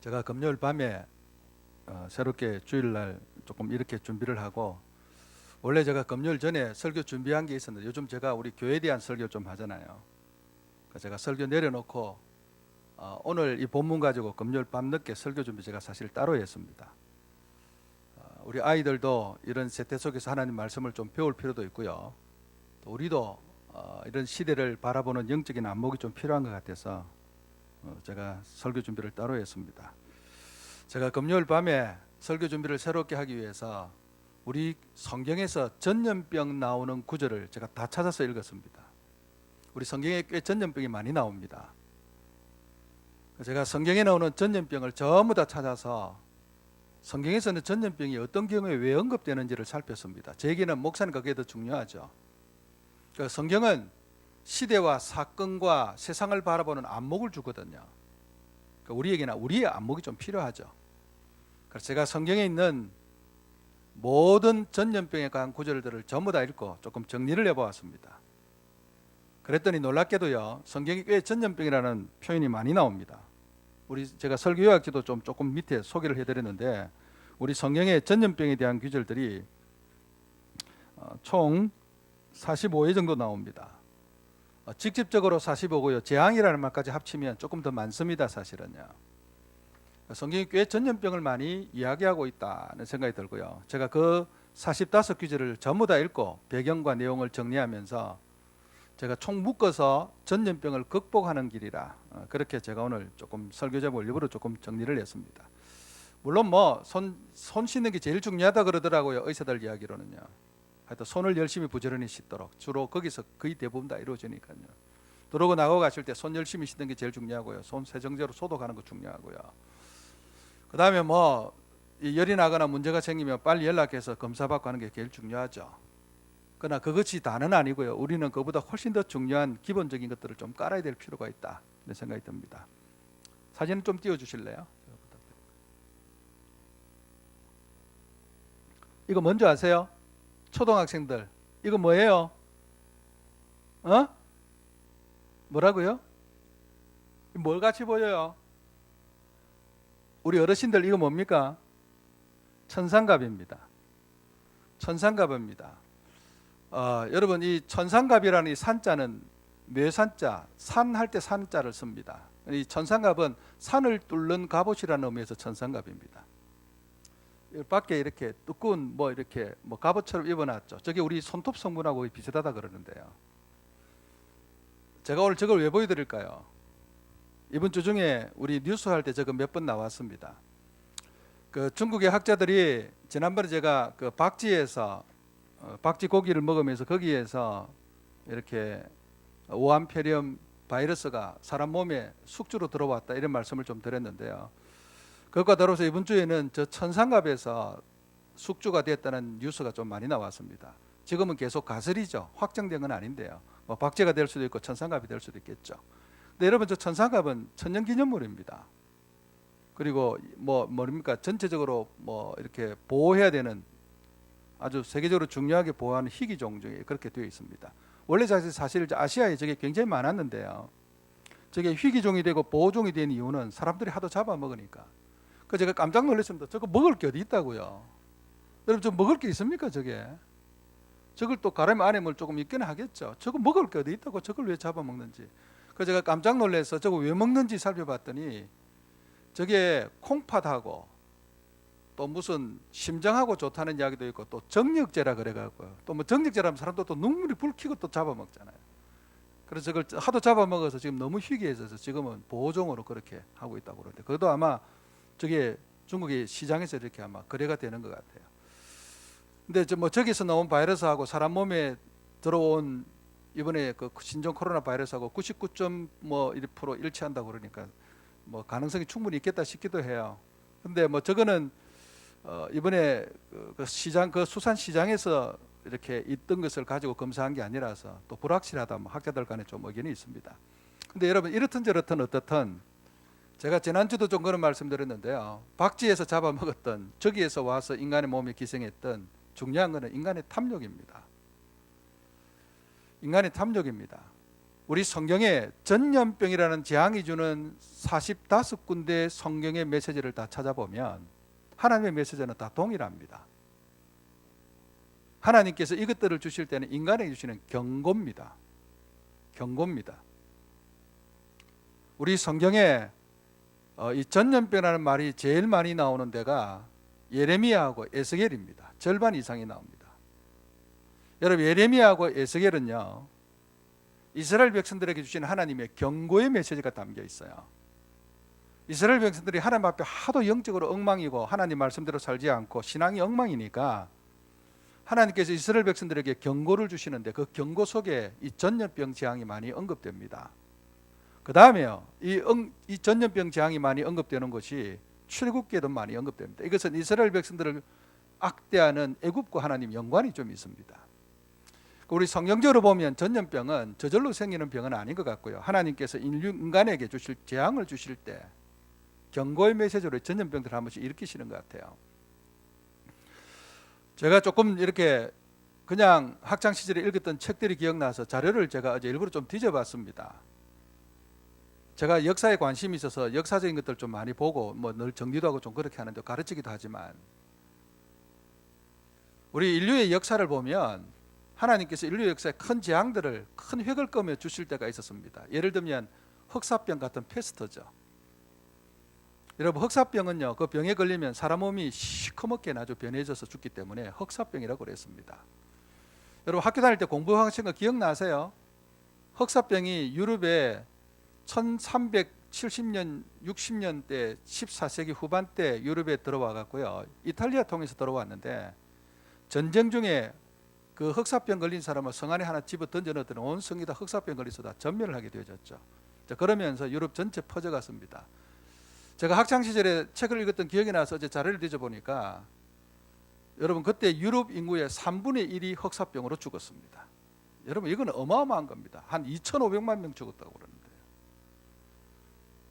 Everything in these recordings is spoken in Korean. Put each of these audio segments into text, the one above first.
제가 금요일 밤에 새롭게 주일날 조금 이렇게 준비를 하고, 원래 제가 금요일 전에 설교 준비한 게 있었는데 요즘 제가 우리 교회에 대한 설교 좀 하잖아요. 그래서 제가 설교 내려놓고 오늘 이 본문 가지고 금요일 밤 늦게 설교 준비 제가 사실 따로 했습니다. 우리 아이들도 이런 세태 속에서 하나님 말씀을 좀 배울 필요도 있고요. 또 우리도 이런 시대를 바라보는 영적인 안목이 좀 필요한 것 같아서 제가 설교 준비를 따로 했습니다. 제가 금요일 밤에 설교 준비를 새롭게 하기 위해서 우리 성경에서 전염병 나오는 구절을 제가 다 찾아서 읽었습니다. 우리 성경에 꽤 전염병이 많이 나옵니다. 제가 성경에 나오는 전염병을 전부 다 찾아서 성경에서는 전염병이 어떤 경우에 왜 언급되는지를 살폈습니다. 제게는 목사님 그게 더 중요하죠. 성경은 시대와 사건과 세상을 바라보는 안목을 주거든요. 우리에게는 우리의 안목이 좀 필요하죠. 그래서 제가 성경에 있는 모든 전염병에 관한 구절들을 전부 다 읽고 조금 정리를 해보았습니다. 그랬더니 놀랍게도요, 성경에 꽤 전염병이라는 표현이 많이 나옵니다. 제가 설교 요약지도 조금 밑에 소개를 해드렸는데, 우리 성경의 전염병에 대한 구절들이 총 45회 정도 나옵니다. 직접적으로 45고요. 재앙이라는 말까지 합치면 조금 더 많습니다, 사실은요. 성경이 꽤 전염병을 많이 이야기하고 있다는 생각이 들고요. 제가 그 45규제를 전부 다 읽고 배경과 내용을 정리하면서 제가 총 묶어서 전염병을 극복하는 길이라, 그렇게 제가 오늘 조금 설교 제목을 일부러 조금 정리를 했습니다. 물론 손 씻는 게 제일 중요하다 그러더라고요, 의사들 이야기로는요. 하여튼 손을 열심히 부지런히 씻도록, 주로 거기서 거의 대부분 다 이루어지니까요. 들어오고 나가고 가실 때 손 열심히 씻는 게 제일 중요하고요. 손 세정제로 소독하는 거 중요하고요. 그 다음에 열이 나거나 문제가 생기면 빨리 연락해서 검사받고 하는 게 제일 중요하죠. 그러나 그것이 다는 아니고요. 우리는 그보다 훨씬 더 중요한 기본적인 것들을 좀 깔아야 될 필요가 있다, 이런 생각이 듭니다. 사진을 좀 띄워주실래요? 이거 뭔지 아세요? 초등학생들, 이거 뭐예요? 뭐라고요? 뭘 같이 보여요? 우리 어르신들 이거 뭡니까? 천상갑입니다. 천상갑입니다. 여러분, 이 천상갑이라는 이 산자는 묘산자, 산할 때 산자를 씁니다. 이 천상갑은 산을 뚫는 갑옷이라는 의미에서 천상갑입니다. 밖에 이렇게 두꺼운 이렇게 갑옷처럼 입어놨죠. 저게 우리 손톱 성분하고 비슷하다 그러는데요. 제가 오늘 저걸 왜 보여드릴까요? 이번 주 중에 우리 뉴스 할 때 저거 몇 번 나왔습니다. 그 중국의 학자들이 지난번에 제가 그 박쥐에서 박쥐 고기를 먹으면서 거기에서 이렇게 오한폐렴 바이러스가 사람 몸에 숙주로 들어왔다, 이런 말씀을 좀 드렸는데요. 그것과 더불어서 이번 주에는 저 천상갑에서 숙주가 됐다는 뉴스가 좀 많이 나왔습니다. 지금은 계속 가설이죠. 확정된 건 아닌데요. 박쥐가 될 수도 있고 천상갑이 될 수도 있겠죠. 근데 여러분, 저 천상갑은 천년기념물입니다. 그리고 뭡니까, 전체적으로 이렇게 보호해야 되는, 아주 세계적으로 중요하게 보호하는 희귀종 중에 그렇게 되어 있습니다. 원래 사실 아시아에 저게 굉장히 많았는데요, 저게 희귀종이 되고 보호종이 된 이유는 사람들이 하도 잡아먹으니까. 그 제가 깜짝 놀랐습니다. 저거 먹을 게 어디 있다고요? 여러분, 저 먹을 게 있습니까, 저게? 저걸 또 가래미 안에 뭘 조금 있긴 하겠죠. 저거 먹을 게 어디 있다고 저걸 왜 잡아먹는지. 그 제가 깜짝 놀라서 저거 왜 먹는지 살펴봤더니 저게 콩팥하고 또 무슨 심장하고 좋다는 이야기도 있고, 또 정력제라 그래가고요. 또 정력제라면 사람도 또 눈물이 불키고 또 잡아먹잖아요. 그래서 저걸 하도 잡아먹어서 지금 너무 희귀해져서 지금은 보호종으로 그렇게 하고 있다고 그러는데, 그것도 아마 저게 중국의 시장에서 이렇게 아마 거래가 되는 것 같아요. 근데 저기서 나온 바이러스하고 사람 몸에 들어온 이번에 그 신종 코로나 바이러스하고 99.1% 일치한다고 그러니까 가능성이 충분히 있겠다 싶기도 해요. 근데 저거는 이번에 그 시장, 그 수산 시장에서 이렇게 있던 것을 가지고 검사한 게 아니라서 또 불확실하다, 학자들 간에 좀 의견이 있습니다. 근데 여러분, 이렇든 저렇든 어떻든 제가 지난주도 좀 그런 말씀드렸는데요, 박쥐에서 잡아먹었던, 저기에서 와서 인간의 몸에 기생했던 중요한 것은 인간의 탐욕입니다. 인간의 탐욕입니다. 우리 성경에 전염병이라는 재앙이 주는 45군데 성경의 메시지를 다 찾아보면 하나님의 메시지는 다 동일합니다. 하나님께서 이것들을 주실 때는 인간에게 주시는 경고입니다. 경고입니다. 우리 성경에 이 전염병이라는 말이 제일 많이 나오는 데가 예레미야하고 에스겔입니다. 절반 이상이 나옵니다. 여러분, 예레미야하고 에스겔은요, 이스라엘 백성들에게 주신 하나님의 경고의 메시지가 담겨 있어요. 이스라엘 백성들이 하나님 앞에 하도 영적으로 엉망이고 하나님 말씀대로 살지 않고 신앙이 엉망이니까 하나님께서 이스라엘 백성들에게 경고를 주시는데 그 경고 속에 이 전염병 재앙이 많이 언급됩니다. 그 다음에요, 이 전염병 재앙이 많이 언급되는 것이 출애굽기에도 많이 언급됩니다. 이것은 이스라엘 백성들을 악대하는 애굽과 하나님 연관이 좀 있습니다. 우리 성경적으로 보면 전염병은 저절로 생기는 병은 아닌 것 같고요. 하나님께서 인간에게 주실 재앙을 주실 때 경고의 메시지로 전염병들을 한 번씩 일으키시는 것 같아요. 제가 조금 이렇게 그냥 학창 시절에 읽었던 책들이 기억나서 자료를 제가 어제 일부러 좀 뒤져봤습니다. 제가 역사에 관심이 있어서 역사적인 것들 좀 많이 보고 뭐 늘 정리도 하고 좀 그렇게 하는데 가르치기도 하지만 우리 인류의 역사를 보면 하나님께서 인류 역사에 큰 재앙들을 큰 획을 그으며 주실 때가 있었습니다. 예를 들면 흑사병 같은 페스트죠. 여러분, 흑사병은요, 그 병에 걸리면 사람 몸이 시커멓게 아주 변해져서 죽기 때문에 흑사병이라고 그랬습니다. 여러분, 학교 다닐 때 공부하신 거 기억나세요? 흑사병이 유럽에 1370년, 60년대 14세기 후반때 유럽에 들어와 갔고요. 이탈리아 통해서 들어왔는데 전쟁 중에 그 흑사병 걸린 사람을 성 안에 하나 집어 던져 넣었더니 온 성이 다 흑사병 걸려서 다 전멸을 하게 되어졌죠. 그러면서 유럽 전체 퍼져갔습니다. 제가 학창 시절에 책을 읽었던 기억이 나서 어제 자료를 뒤져보니까 여러분, 그때 유럽 인구의 3분의 1이 흑사병으로 죽었습니다. 여러분, 이건 어마어마한 겁니다. 한 2,500만 명 죽었다고 그러는데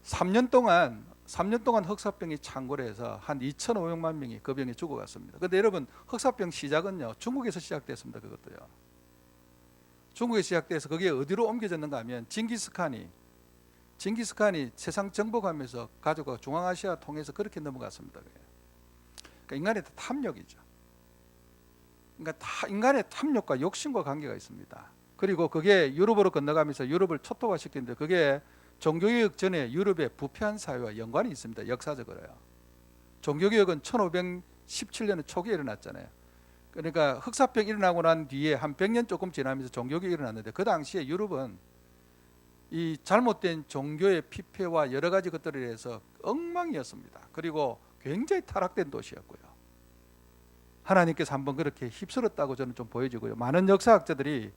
3년 동안 흑사병이 창궐 해서 한 2,500만 명이 그 병에 죽어갔습니다. 그런데 여러분, 흑사병 시작은요, 중국에서 시작됐습니다. 그것도요. 중국에서 시작돼서 그게 어디로 옮겨졌는가 하면 징기스칸이 세상 정복하면서 가지고 중앙아시아 통해서 그렇게 넘어갔습니다. 그러니까 인간의 탐욕이죠. 그러니까 다 인간의 탐욕과 욕심과 관계가 있습니다. 그리고 그게 유럽으로 건너가면서 유럽을 초토화시키는데 그게 종교개혁 전에 유럽의 부패한 사회와 연관이 있습니다. 역사적으로요. 종교개혁은 1517년 초기에 일어났잖아요. 그러니까 흑사병 일어나고 난 뒤에 한 100년 조금 지나면서 종교개혁이 일어났는데 그 당시에 유럽은 이 잘못된 종교의 피폐와 여러 가지 것들에 대해서 엉망이었습니다. 그리고 굉장히 타락된 도시였고요. 하나님께서 한번 그렇게 휩쓸었다고 저는 좀 보여지고요. 많은 역사학자들이,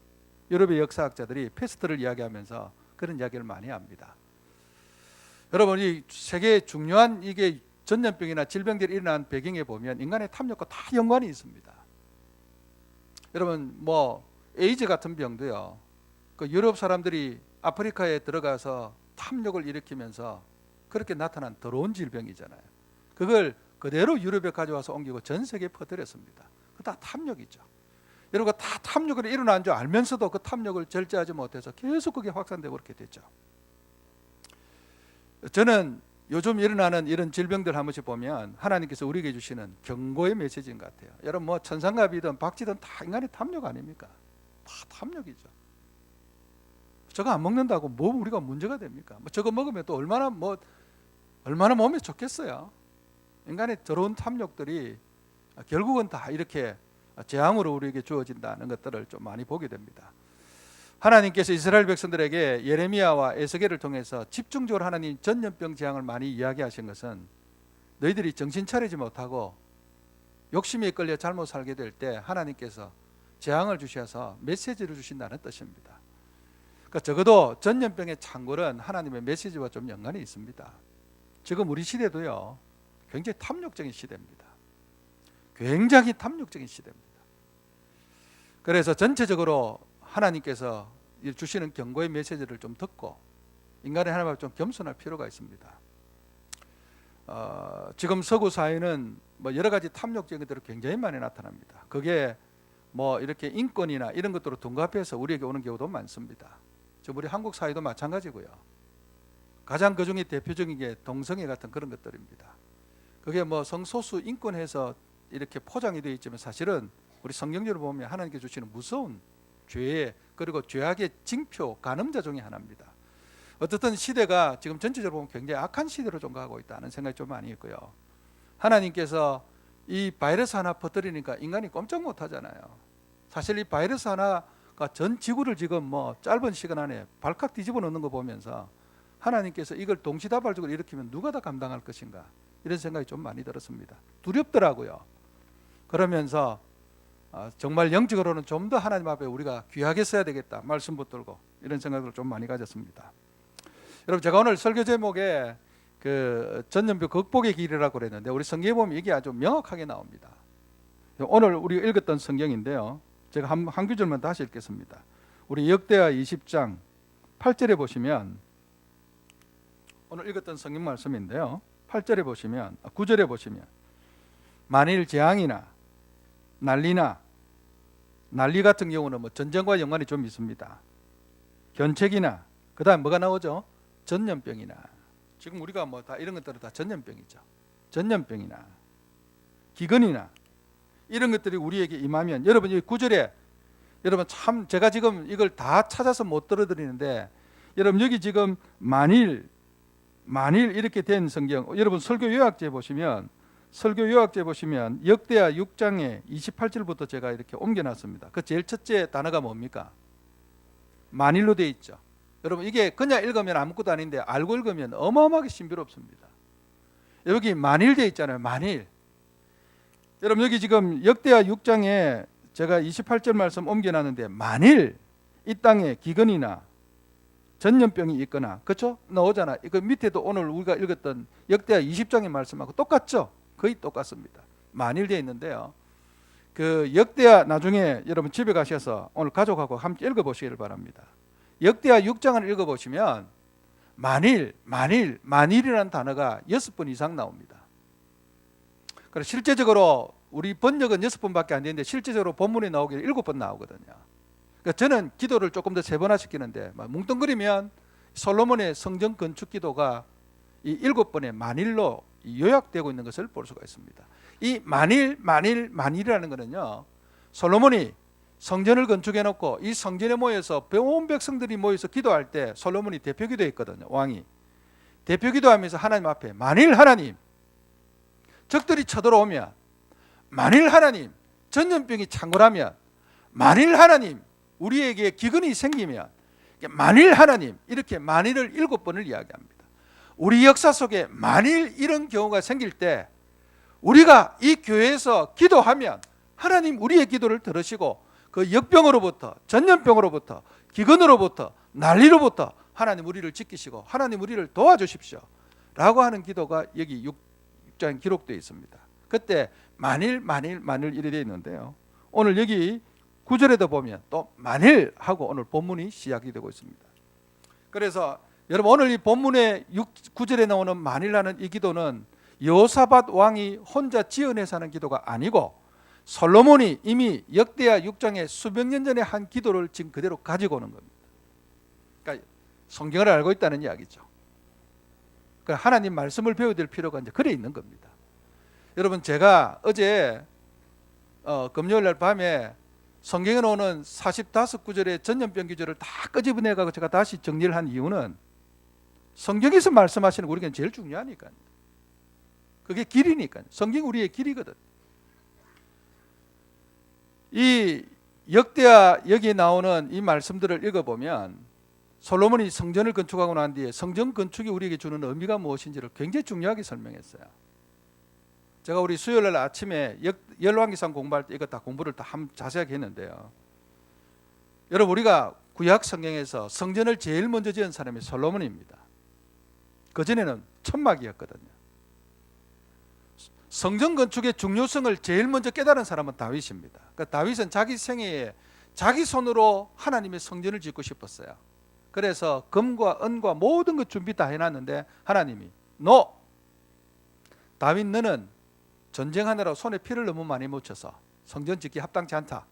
유럽의 역사학자들이 페스트를 이야기하면서 그런 이야기를 많이 합니다. 여러분, 이 세계의 중요한 이게 전염병이나 질병들이 일어난 배경에 보면 인간의 탐욕과 다 연관이 있습니다. 여러분, 뭐 에이즈 같은 병도요, 그 유럽 사람들이 아프리카에 들어가서 탐욕을 일으키면서 그렇게 나타난 더러운 질병이잖아요. 그걸 그대로 유럽에 가져와서 옮기고 전 세계에 퍼뜨렸습니다. 그 다 탐욕이죠. 여러분, 다 탐욕으로 일어난 줄 알면서도 그 탐욕을 절제하지 못해서 계속 그게 확산되고 그렇게 됐죠. 저는 요즘 일어나는 이런 질병들 한 번씩 보면 하나님께서 우리에게 주시는 경고의 메시지인 것 같아요. 여러분, 뭐 천상갑이든 박쥐든 다 인간의 탐욕 아닙니까? 다 탐욕이죠. 저거 안 먹는다고 뭐 우리가 문제가 됩니까? 뭐 저거 먹으면 또 얼마나 몸에 좋겠어요. 인간의 더러운 탐욕들이 결국은 다 이렇게 재앙으로 우리에게 주어진다는 것들을 좀 많이 보게 됩니다. 하나님께서 이스라엘 백성들에게 예레미야와 에스겔을 통해서 집중적으로 하나님 전염병 재앙을 많이 이야기하신 것은 너희들이 정신 차리지 못하고 욕심에 끌려 잘못 살게 될 때 하나님께서 재앙을 주셔서 메시지를 주신다는 뜻입니다. 그러니까 적어도 전염병의 창궐은 하나님의 메시지와 좀 연관이 있습니다. 지금 우리 시대도요, 굉장히 탐욕적인 시대입니다. 굉장히 탐욕적인 시대입니다. 그래서 전체적으로 하나님께서 주시는 경고의 메시지를 좀 듣고 인간의 하나님 앞에 좀 겸손할 필요가 있습니다. 지금 서구 사회는 뭐 여러 가지 탐욕적인 것들이 굉장히 많이 나타납니다. 그게 뭐 이렇게 인권이나 이런 것들로 둔갑해서 우리에게 오는 경우도 많습니다. 우리 한국 사회도 마찬가지고요. 가장 그중에 대표적인 게 동성애 같은 그런 것들입니다. 그게 뭐 성소수 인권해서 이렇게 포장이 되어 있지만 사실은 우리 성경적으로 보면 하나님께 주시는 무서운 죄 그리고 죄악의 징표 간음자 중에 하나입니다. 어떻든 시대가 지금 전체적으로 보면 굉장히 악한 시대로 좀 가고 있다는 생각이 좀 많이 있고요. 하나님께서 이 바이러스 하나 퍼뜨리니까 인간이 꼼짝 못 하잖아요. 사실 이 바이러스 하나가 전 지구를 지금 뭐 짧은 시간 안에 발칵 뒤집어 놓는 거 보면서 하나님께서 이걸 동시다발적으로 일으키면 누가 다 감당할 것인가 이런 생각이 좀 많이 들었습니다. 두렵더라고요. 그러면서 정말 영적으로는 좀 더 하나님 앞에 우리가 귀하게 써야 되겠다 말씀 붙들고 이런 생각을 좀 많이 가졌습니다. 여러분 제가 오늘 설교 제목에 그 전염병 극복의 길이라고 그랬는데 우리 성경에 보면 이게 아주 명확하게 나옵니다. 오늘 우리가 읽었던 성경인데요. 제가 한 구절만 다시 읽겠습니다. 우리 역대하 20장 8절에 보시면 오늘 읽었던 성경 말씀인데요. 8절에 보시면 9절에 보시면 만일 재앙이나 난리 같은 경우는 뭐 전쟁과 연관이 좀 있습니다. 견책이나 그다음 뭐가 나오죠? 전염병이나 지금 우리가 뭐 다 이런 것들은 다 전염병이죠. 전염병이나 기근이나 이런 것들이 우리에게 임하면 여러분 이 9절에 여러분 참 제가 지금 이걸 다 찾아서 못 들어드리는데 여러분 여기 지금 만일 이렇게 된 성경 여러분 설교 요약제 보시면 역대하 6장에 28절부터 제가 이렇게 옮겨놨습니다. 그 제일 첫째 단어가 뭡니까? 만일로 되어 있죠. 여러분 이게 그냥 읽으면 아무것도 아닌데 알고 읽으면 어마어마하게 신비롭습니다. 여기 만일 되어 있잖아요. 만일. 여러분 여기 지금 역대하 6장에 제가 28절 말씀 옮겨놨는데 만일 이 땅에 기근이나 전염병이 있거나 그렇죠? 나오잖아. 그 밑에도 오늘 우리가 읽었던 역대하 20장의 말씀하고 똑같죠? 거의 똑같습니다. 만일 되어 있는데요. 그 역대하 나중에 여러분 집에 가셔서 오늘 가족하고 함께 읽어보시기를 바랍니다. 역대하 6장을 읽어보시면 만일이라는 단어가 6번 이상 나옵니다. 그래서 실제적으로 우리 번역은 6번밖에 안 되는데 실제적으로 본문에 나오기를 7번 나오거든요. 그러니까 저는 기도를 조금 더 세분화시키는데 뭉뚱그리면 솔로몬의 성전 건축 기도가 이 7번의 만일로 요약되고 있는 것을 볼 수가 있습니다. 이 만일이라는 거는요. 솔로몬이 성전을 건축해 놓고 이 성전에 모여서 온 백성들이 모여서 기도할 때 솔로몬이 대표 기도했거든요. 왕이 대표 기도하면서 하나님 앞에 만일 하나님 적들이 쳐들어오면 만일 하나님 전염병이 창궐하면 만일 하나님 우리에게 기근이 생기면 만일 하나님 이렇게 만일을 7번을 이야기합니다. 우리 역사 속에 만일 이런 경우가 생길 때 우리가 이 교회에서 기도하면 하나님 우리의 기도를 들으시고 그 역병으로부터 전염병으로부터 기근으로부터 난리로부터 하나님 우리를 지키시고 하나님 우리를 도와주십시오 라고 하는 기도가 여기 6장에 기록되어 있습니다. 그때 만일 이래 되어 있는데요. 오늘 여기 9절에도 보면 또 만일 하고 오늘 본문이 시작이 되고 있습니다. 그래서 여러분 오늘 이 본문의 9절에 나오는 만일라는 이 기도는 여호사밧 왕이 혼자 지어내서 하는 기도가 아니고 솔로몬이 이미 역대하 6장에 수백 년 전에 한 기도를 지금 그대로 가지고 오는 겁니다. 그러니까 성경을 알고 있다는 이야기죠. 그러니까 하나님 말씀을 배워야 될 필요가 이제 그래 있는 겁니다. 여러분 제가 어제 금요일 날 밤에 성경에 나오는 45구절의 전염병 기절을 다 끄집어내고 제가 다시 정리를 한 이유는 성경에서 말씀하시는 우리에게는 제일 중요하니까요. 그게 길이니까요. 성경이 우리의 길이거든. 이 역대하 여기에 나오는 이 말씀들을 읽어보면 솔로몬이 성전을 건축하고 난 뒤에 성전 건축이 우리에게 주는 의미가 무엇인지를 굉장히 중요하게 설명했어요. 제가 우리 수요일 날 아침에 열왕기상 공부할 때 이거 다 공부를 다 자세하게 했는데요. 여러분 우리가 구약 성경에서 성전을 제일 먼저 지은 사람이 솔로몬입니다. 그전에는 천막이었거든요. 성전 건축의 중요성을 제일 먼저 깨달은 사람은 다윗입니다. 그러니까 다윗은 자기 생애에 자기 손으로 하나님의 성전을 짓고 싶었어요. 그래서 금과 은과 모든 것 준비 다 해놨는데 하나님이 다윗 너는 전쟁하느라 손에 피를 너무 많이 묻혀서 성전 짓기 합당치 않다.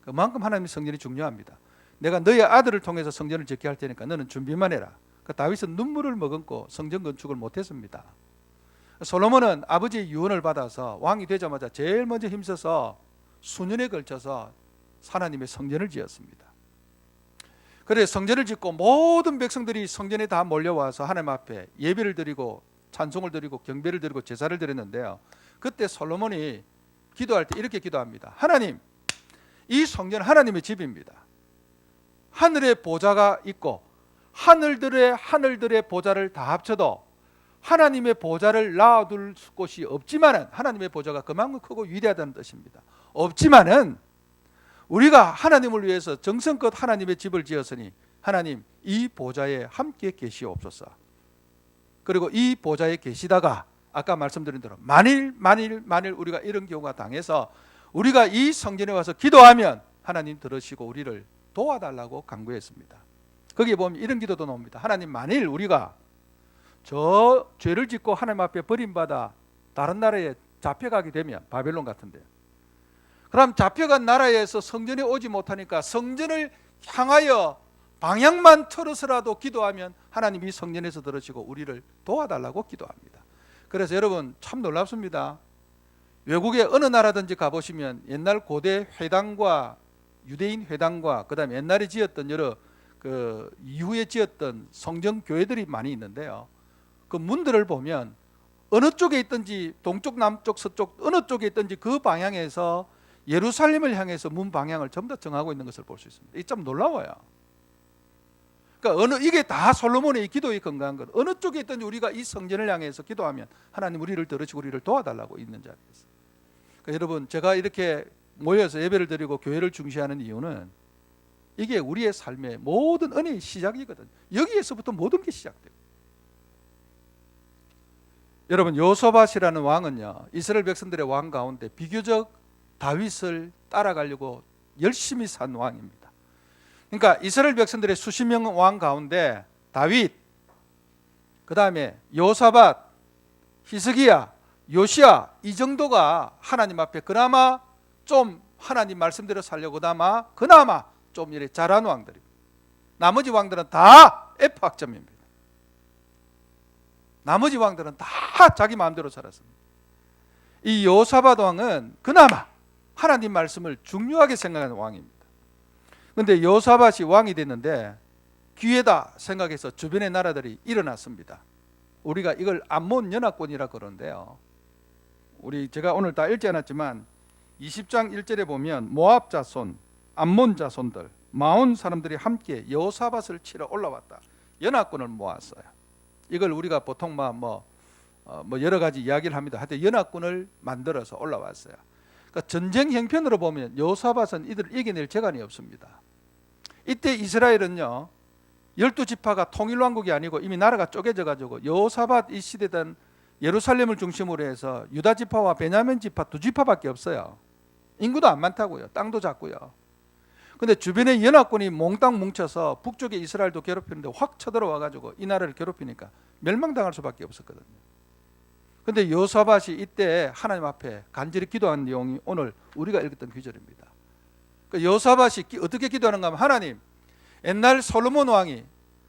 그만큼 하나님의 성전이 중요합니다. 내가 너의 아들을 통해서 성전을 짓게 할 테니까 너는 준비만 해라. 그 다윗은 눈물을 머금고 성전 건축을 못했습니다. 솔로몬은 아버지의 유언을 받아서 왕이 되자마자 제일 먼저 힘써서 수년에 걸쳐서 하나님의 성전을 지었습니다. 그래 성전을 짓고 모든 백성들이 성전에 다 몰려와서 하나님 앞에 예배를 드리고 찬송을 드리고 경배를 드리고 제사를 드렸는데요. 그때 솔로몬이 기도할 때 이렇게 기도합니다. 하나님, 이 성전 하나님의 집입니다. 하늘에 보좌가 있고 하늘들의 보좌를 다 합쳐도 하나님의 보좌를 놔둘 곳이 없지만은, 하나님의 보좌가 그만큼 크고 위대하다는 뜻입니다. 없지만은 우리가 하나님을 위해서 정성껏 하나님의 집을 지었으니 하나님 이 보좌에 함께 계시옵소서. 그리고 이 보좌에 계시다가 아까 말씀드린 대로 만일 우리가 이런 경우가 당해서 우리가 이 성전에 와서 기도하면 하나님 들으시고 우리를 도와달라고 간구했습니다. 거기에 보면 이런 기도도 나옵니다. 하나님, 만일 우리가 저 죄를 짓고 하나님 앞에 버림받아 다른 나라에 잡혀가게 되면, 바벨론 같은데, 그럼 잡혀간 나라에서 성전에 오지 못하니까 성전을 향하여 방향만 틀어서라도 기도하면 하나님이 성전에서 들으시고 우리를 도와달라고 기도합니다. 그래서 여러분 참 놀랍습니다. 외국의 어느 나라든지 가보시면 옛날 고대 회당과 유대인 회당과 그다음에 옛날에 지었던 여러 그 이후에 지었던 성전 교회들이 많이 있는데요. 그 문들을 보면 어느 쪽에 있든지 동쪽, 남쪽, 서쪽 어느 쪽에 있든지 그 방향에서 예루살렘을 향해서 문 방향을 전부 다 정하고 있는 것을 볼 수 있습니다. 이게 참 놀라워요. 그러니까 이게 다 솔로몬의 기도의 건강한 것. 어느 쪽에 있든지 우리가 이 성전을 향해서 기도하면 하나님 우리를 들으시고 우리를 도와달라고 있는 자리에서. 그러니까 여러분, 제가 이렇게 모여서 예배를 드리고 교회를 중시하는 이유는 이게 우리의 삶의 모든 은혜의 시작이거든요. 여기에서부터 모든 게 시작돼요. 여러분, 여호사밧이라는 왕은요, 이스라엘 백성들의 왕 가운데 비교적 다윗을 따라가려고 열심히 산 왕입니다. 그러니까 이스라엘 백성들의 수십 명 왕 가운데 다윗, 그 다음에 여호사밧, 히스기야, 요시야, 이 정도가 하나님 앞에 그나마 좀 하나님 말씀대로 살려고 그나마 좀 이렇게 잘한 왕들입니다. 나머지 왕들은 다 F 학점입니다. 나머지 왕들은 다 자기 마음대로 살았습니다. 이 여호사밧 왕은 그나마 하나님 말씀을 중요하게 생각하는 왕입니다. 그런데 여호사밧이 왕이 됐는데 기회다 생각해서 주변의 나라들이 일어났습니다. 우리가 이걸 암몬 연합군이라 그러는데요. 제가 오늘 다 읽지 않았지만 20장 1절에 보면 모압 자손, 암몬 자손들, 마온 사람들이 함께 여호사밧을 치러 올라왔다. 연합군을 모았어요. 이걸 우리가 보통 뭐 여러 가지 이야기를 합니다. 하여튼 연합군을 만들어서 올라왔어요. 그러니까 전쟁 형편으로 보면 여호사밧은 이들을 이겨낼 재간이 없습니다. 이때 이스라엘은요 12지파가 통일왕국이 아니고 이미 나라가 쪼개져 가지고 여호사밧 이 시대던 예루살렘을 중심으로 해서 유다지파와 베냐민 지파 두 지파밖에 없어요. 인구도 안 많다고요. 땅도 작고요. 근데 주변에 연합군이 몽땅 뭉쳐서 북쪽에 이스라엘도 괴롭히는데 확 쳐들어와 가지고 이 나라를 괴롭히니까 멸망당할 수밖에 없었거든요. 근데 여호사밧이 이때 하나님 앞에 간절히 기도한 내용이 오늘 우리가 읽었던 구절입니다. 여호사밧이 어떻게 기도하는가 하면, 하나님, 옛날 솔로몬 왕이,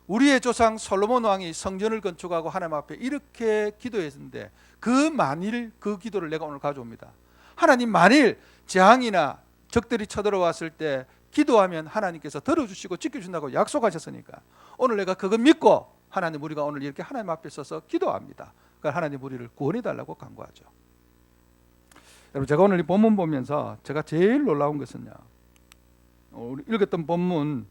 우리의 조상 솔로몬 왕이 성전을 건축하고 하나님 앞에 이렇게 기도했는데 만일 그 기도를 내가 오늘 가져옵니다. 하나님, 만일 재앙이나 적들이 쳐들어왔을 때 기도하면 하나님께서 들어주시고 지켜준다고 약속하셨으니까 오늘 내가 그거 믿고 하나님, 우리가 오늘 이렇게 하나님 앞에 서서 기도합니다. 그러니까 하나님 우리를 구원해달라고 간구하죠. 여러분, 제가 오늘 이 본문 보면서 제가 제일 놀라운 것은요, 우리 읽었던 본문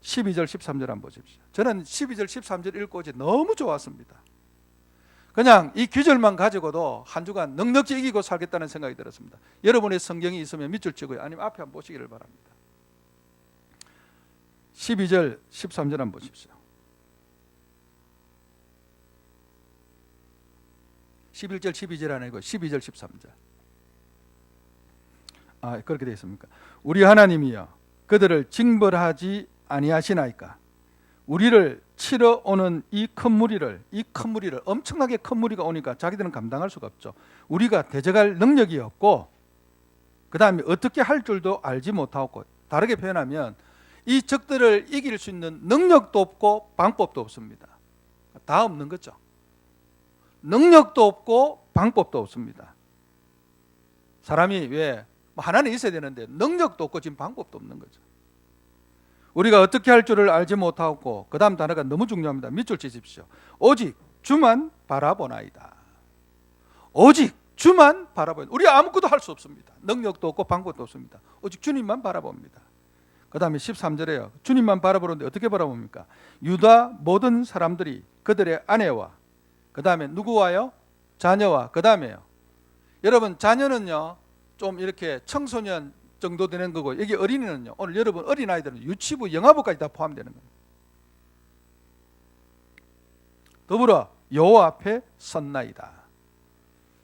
12절 13절 한번 보십시오. 저는 12절 13절 읽고 이제 너무 좋았습니다. 그냥 이 구절만 가지고도 한 주간 넉넉히 이기고 살겠다는 생각이 들었습니다. 여러분의 성경이 있으면 밑줄 치고요, 아니면 앞에 한번 보시기를 바랍니다. 12절 13절 한번 보십시오. 11절 12절 아니고 12절 13절. 그렇게 되어 있습니까? 우리 하나님이여, 그들을 징벌하지 아니하시나이까. 우리를 치러 오는 이 큰 무리를, 엄청나게 큰 무리가 오니까 자기들은 감당할 수가 없죠. 우리가 대적할 능력이 없고, 그 다음에 어떻게 할 줄도 알지 못하고, 다르게 표현하면 이 적들을 이길 수 있는 능력도 없고 방법도 없습니다. 다 없는 거죠. 능력도 없고 방법도 없습니다. 사람이 왜 하나는 있어야 되는데 능력도 없고 지금 방법도 없는 거죠. 우리가 어떻게 할 줄을 알지 못하고, 그 다음 단어가 너무 중요합니다. 밑줄 치십시오. 오직 주만 바라보나이다. 오직 주만 바라보나이다. 우리 아무것도 할 수 없습니다. 능력도 없고 방법도 없습니다. 오직 주님만 바라봅니다. 그 다음에 13절에요. 주님만 바라보는데 어떻게 바라봅니까? 유다 모든 사람들이 그들의 아내와, 그 다음에 누구와요? 자녀와, 그 다음에요. 여러분, 자녀는요 좀 이렇게 청소년 정도 되는 거고, 여기 어린이는요, 오늘 여러분 어린아이들은 유치부, 영아부까지 다 포함되는 거예요. 더불어 여호와 앞에 섰나이다.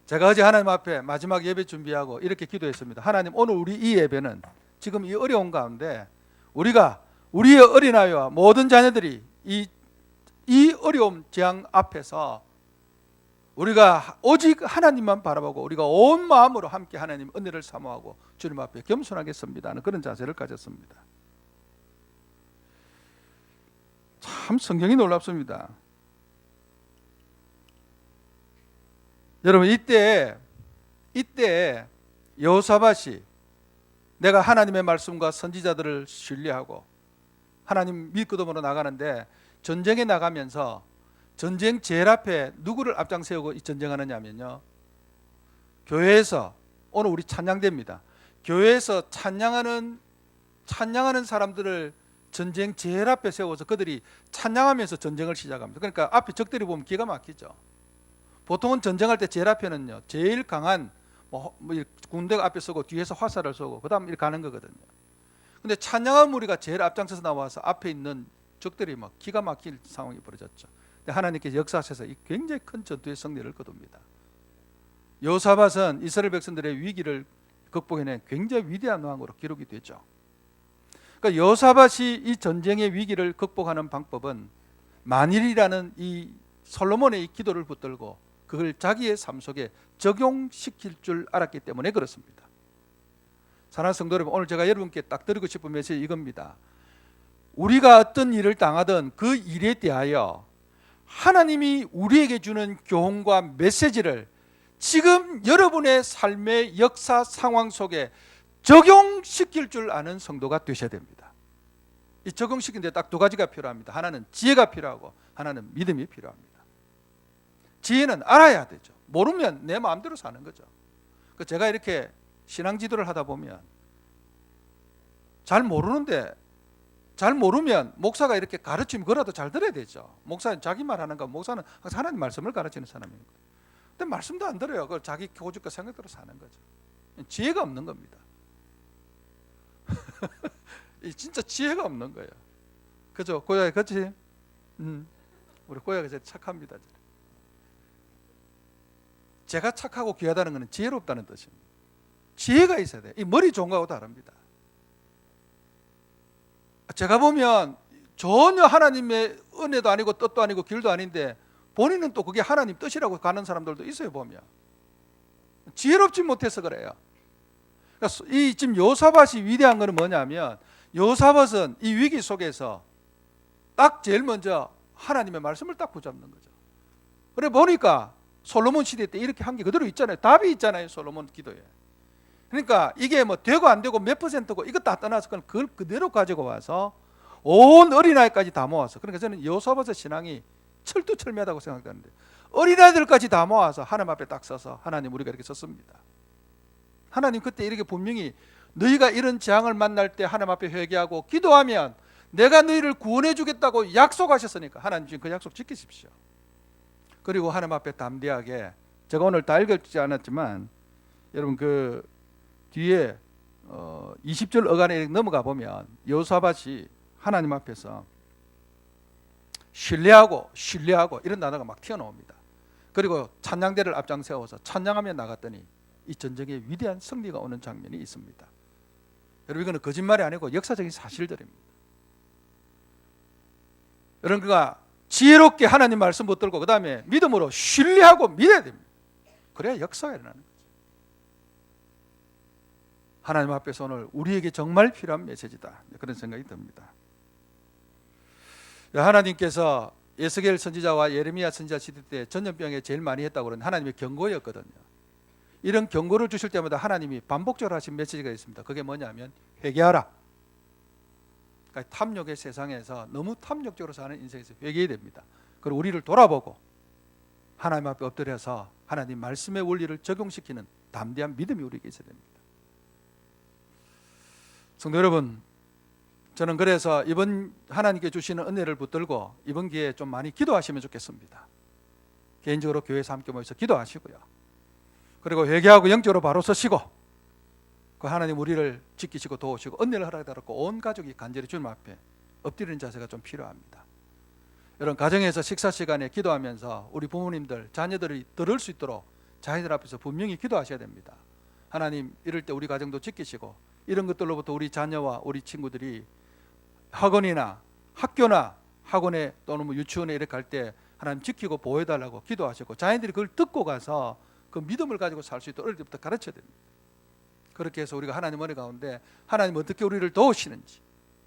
제가 어제 하나님 앞에 마지막 예배 준비하고 이렇게 기도했습니다. 하나님, 오늘 우리 이 예배는 지금 이 어려운 가운데 우리가 우리의 어린아이와 모든 자녀들이 이 어려움 재앙 앞에서 우리가 오직 하나님만 바라보고 우리가 온 마음으로 함께 하나님 은혜를 사모하고 주님 앞에 겸손하겠습니다 하는 그런 자세를 가졌습니다. 참 성경이 놀랍습니다. 여러분, 이때 여호사밧이 내가 하나님의 말씀과 선지자들을 신뢰하고 하나님 믿음으로 나가는데, 전쟁에 나가면서 전쟁 제일 앞에 누구를 앞장 세우고 이 전쟁하느냐 하면요, 교회에서, 오늘 우리 찬양대입니다. 교회에서 찬양하는 사람들을 전쟁 제일 앞에 세워서 그들이 찬양하면서 전쟁을 시작합니다. 그러니까 앞에 적들이 보면 기가 막히죠. 보통은 전쟁할 때 제일 앞에는요, 제일 강한 군대가 앞에 서고 뒤에서 화살을 쏘고 그 다음 이렇게 가는 거거든요. 근데 찬양한 무리가 제일 앞장서서 나와서 앞에 있는 적들이 막 기가 막힐 상황이 벌어졌죠. 근데 하나님께서 역사하셔서 이 굉장히 큰 전투의 승리를 거둡니다. 여호사밧은 이스라엘 백성들의 위기를 극복해낸 굉장히 위대한 왕으로 기록이 되죠. 그러니까 여호사밧이 이 전쟁의 위기를 극복하는 방법은 만일이라는 이 솔로몬의 이 기도를 붙들고 그걸 자기의 삶 속에 적용시킬 줄 알았기 때문에 그렇습니다. 사랑하는 성도 여러분, 오늘 제가 여러분께 딱 드리고 싶은 메시지 이겁니다. 우리가 어떤 일을 당하든 그 일에 대하여 하나님이 우리에게 주는 교훈과 메시지를 지금 여러분의 삶의 역사 상황 속에 적용시킬 줄 아는 성도가 되셔야 됩니다. 이 적용시키는데 딱 두 가지가 필요합니다. 하나는 지혜가 필요하고 하나는 믿음이 필요합니다. 지혜는 알아야 되죠. 모르면 내 마음대로 사는 거죠. 제가 이렇게 신앙 지도를 하다 보면 잘 모르면 목사가 이렇게 가르치면 그라도 잘 들어야 되죠. 목사는 자기 말 하는 거, 목사는 항상 하나님 말씀을 가르치는 사람인 거예요. 근데 말씀도 안 들어요. 그걸 자기 고집과 생각대로 사는 거죠. 지혜가 없는 겁니다. 진짜 지혜가 없는 거예요. 그죠? 고야에 그렇지? 우리 고야가 제일 착합니다. 제가 착하고 귀하다는 것은 지혜롭다는 뜻입니다. 지혜가 있어야 돼요. 이 머리 좋은 거하고 다릅니다. 제가 보면 전혀 하나님의 은혜도 아니고 뜻도 아니고 길도 아닌데 본인은 또 그게 하나님 뜻이라고 가는 사람들도 있어요. 보면 지혜롭지 못해서 그래요. 그러니까 이 지금 여호사밧이 위대한 것은 뭐냐면, 여호사밧은 이 위기 속에서 딱 제일 먼저 하나님의 말씀을 딱 붙잡는 거죠. 그래 보니까 솔로몬 시대 때 이렇게 한 게 그대로 있잖아요. 답이 있잖아요. 솔로몬 기도에. 그러니까 이게 뭐 되고 안 되고 몇 퍼센트고 이것 다 떠나서 그걸 그대로 가지고 와서 온 어린아이까지 다 모아서, 그러니까 저는 여호사밧의 신앙이 철두철미하다고 생각하는데, 어린아이들까지 다 모아서 하나님 앞에 딱 서서 하나님 우리가 이렇게 섰습니다. 하나님 그때 이렇게 분명히 너희가 이런 재앙을 만날 때 하나님 앞에 회개하고 기도하면 내가 너희를 구원해 주겠다고 약속하셨으니까 하나님 지금 그 약속 지키십시오. 그리고 하나님 앞에 담대하게, 제가 오늘 다 읽지 않았지만 여러분 그 뒤에 20절 어간에 넘어가 보면 여호사밧이 하나님 앞에서 신뢰하고 이런 단어가 막 튀어나옵니다. 그리고 찬양대를 앞장 세워서 찬양하며 나갔더니 이 전쟁에 위대한 승리가 오는 장면이 있습니다. 여러분, 이거는 거짓말이 아니고 역사적인 사실들입니다. 여러분, 그가 지혜롭게 하나님 말씀 붙들고 그 다음에 믿음으로 신뢰하고 믿어야 됩니다. 그래야 역사가 일어나는 거죠. 하나님 앞에서 오늘 우리에게 정말 필요한 메시지다, 그런 생각이 듭니다. 하나님께서 에스겔 선지자와 예레미야 선지자 시대 때 전염병에 제일 많이 했다고 그러는 하나님의 경고였거든요. 이런 경고를 주실 때마다 하나님이 반복적으로 하신 메시지가 있습니다. 그게 뭐냐면 회개하라. 그러니까 탐욕의 세상에서 너무 탐욕적으로 사는 인생에서 회개해야 됩니다. 그리고 우리를 돌아보고 하나님 앞에 엎드려서 하나님 말씀의 원리를 적용시키는 담대한 믿음이 우리에게 있어야 됩니다. 성도 여러분, 저는 그래서 이번 하나님께 주시는 은혜를 붙들고 이번 기회에 좀 많이 기도하시면 좋겠습니다. 개인적으로 교회에서 함께 모여서 기도하시고요. 그리고 회개하고 영적으로 바로 서시고 그 하나님 우리를 지키시고 도우시고 은혜를 허락해달라고 온 가족이 간절히 주님 앞에 엎드리는 자세가 좀 필요합니다. 이런 가정에서 식사 시간에 기도하면서 우리 부모님들, 자녀들이 들을 수 있도록 자녀들 앞에서 분명히 기도하셔야 됩니다. 하나님, 이럴 때 우리 가정도 지키시고 이런 것들로부터 우리 자녀와 우리 친구들이 학원이나 학교나 학원에 또는 뭐 유치원에 이렇게 갈 때 하나님 지키고 보호해달라고 기도하시고 자녀들이 그걸 듣고 가서 그 믿음을 가지고 살 수 있도록 어릴 때부터 가르쳐야 됩니다. 그렇게 해서 우리가 하나님 은혜 가운데 하나님 어떻게 우리를 도우시는지,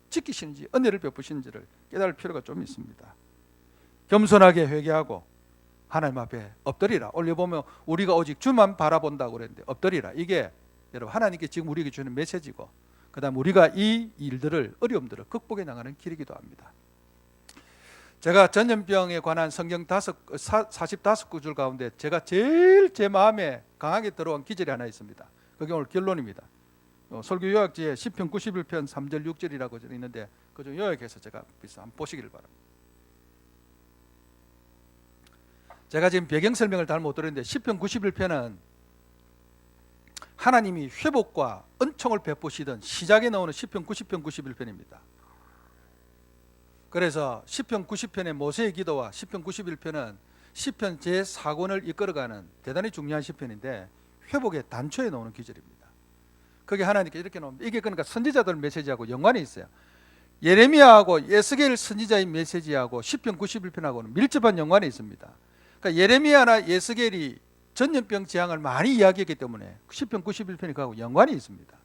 지키시는지, 은혜를 베푸시는지를 깨달을 필요가 좀 있습니다. 겸손하게 회개하고 하나님 앞에 엎드리라. 오늘 보면 우리가 오직 주만 바라본다고 그랬는데 엎드리라. 이게 여러분 하나님께 지금 우리에게 주는 메시지고, 그 다음 우리가 이 일들을, 어려움들을 극복해 나가는 길이기도 합니다. 제가 전염병에 관한 성경 45구절 가운데 제가 제일 제 마음에 강하게 들어온 기절이 하나 있습니다. 그게 오늘 결론입니다. 설교 요약지에 시편 91편 3절 6절이라고 있는데 그중 요약해서 제가 한번 보시기를 바랍니다. 제가 지금 배경 설명을 잘 못 들었는데 시편 91편은 하나님이 회복과 은총을 베푸시던 시작에 나오는 시편 90편 91편입니다. 그래서 시편 90편의 모세의 기도와 시편 91편은 시편 제4권을 이끌어가는 대단히 중요한 시편인데 회복의 단초에 나오는 기절입니다. 그게 하나님께 이렇게 나옵니다. 이게 그러니까 선지자들 메시지하고 연관이 있어요. 예레미야하고 에스겔 선지자의 메시지하고 시편 91편하고는 밀접한 연관이 있습니다. 그러니까 예레미야나 에스겔이 전염병 재앙을 많이 이야기했기 때문에 시편 91편이 그하고 연관이 있습니다.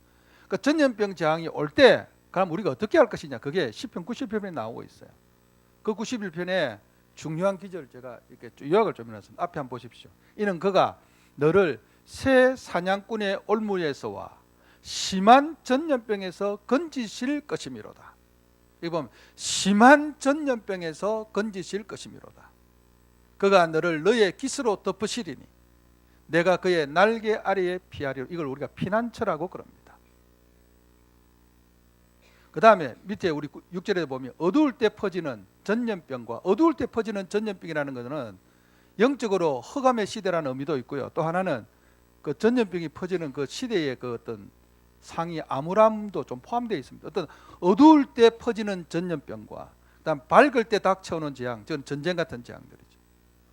그러니까 전염병 재앙이 올 때 그럼 우리가 어떻게 할 것이냐, 그게 시편 91편에 나오고 있어요. 그 91편에 중요한 기절을 제가 이렇게 요약을 좀 해놨습니다. 앞에 한번 보십시오. 이는 그가 너를 새 사냥꾼의 올무에서와 심한 전염병에서 건지실 것이미로다. 여기 보면 심한 전염병에서 건지실 것이미로다. 그가 너를 너의 깃으로 덮으시리니 내가 그의 날개 아래에 피하리로. 이걸 우리가 피난처라고 그럽니다. 그 다음에 밑에 우리 6절에 보면 어두울 때 퍼지는 전염병과 어두울 때 퍼지는 전염병이라는 것은 영적으로 흑암의 시대라는 의미도 있고요. 또 하나는 그 전염병이 퍼지는 그 시대의 그 어떤 상이 암울함도 좀 포함되어 있습니다. 어떤 어두울 때 퍼지는 전염병과 그다음 밝을 때 닥쳐오는 재앙, 저는 전쟁 같은 재앙들이죠.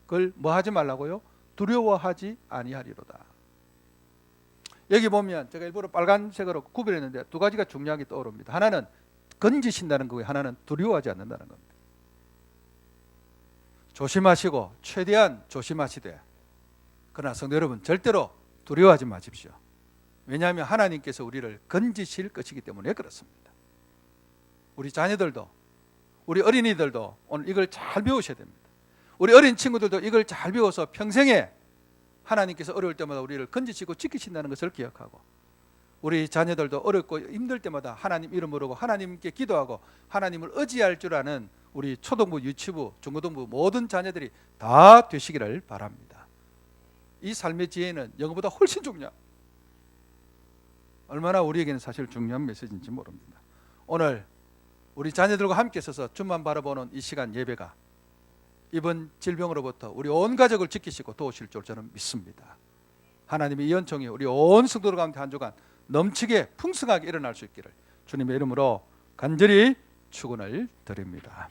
그걸 뭐 하지 말라고요? 두려워하지 아니하리로다. 여기 보면 제가 일부러 빨간색으로 구별했는데 두 가지가 중요하게 떠오릅니다. 하나는 건지신다는 거고요. 하나는 두려워하지 않는다는 겁니다. 조심하시고 최대한 조심하시되, 그러나 성도 여러분 절대로 두려워하지 마십시오. 왜냐하면 하나님께서 우리를 건지실 것이기 때문에 그렇습니다. 우리 자녀들도 우리 어린이들도 오늘 이걸 잘 배우셔야 됩니다. 우리 어린 친구들도 이걸 잘 배워서 평생에 하나님께서 어려울 때마다 우리를 건지시고 지키신다는 것을 기억하고, 우리 자녀들도 어렵고 힘들 때마다 하나님 이름 부르고 하나님께 기도하고 하나님을 의지할 줄 아는 우리 초등부, 유치부, 중고등부 모든 자녀들이 다 되시기를 바랍니다. 이 삶의 지혜는 영어보다 훨씬 중요합니다. 얼마나 우리에게는 사실 중요한 메시지인지 모릅니다. 오늘 우리 자녀들과 함께 서서 주만 바라보는 이 시간 예배가 이번 질병으로부터 우리 온 가족을 지키시고 도우실 줄 저는 믿습니다. 하나님의 이 은총이 우리 온 성도들 가운데 한 주간 넘치게 풍성하게 일어날 수 있기를 주님의 이름으로 간절히 축원을 드립니다.